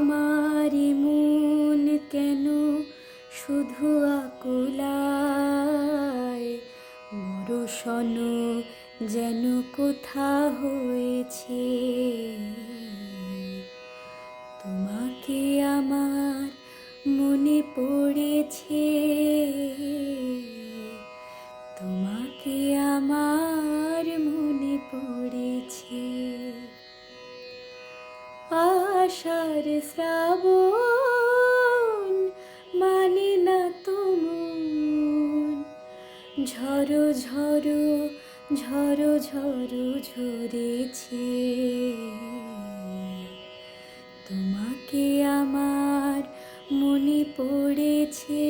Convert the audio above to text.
আমার মন কেন শুধু আকুলায়, বড় যেন কোথা হয়েছে। তোমাকে আমার মনে পড়েছে, তোমাকে আমার মনে পড়েছে। আষাঢ় শ্রাবণ মানে না তুমুন, ঝড়ো ঝড়ো ঝড়ো ঝড়ো ঝরেছে। তোমাকে আমার মনে পড়েছে,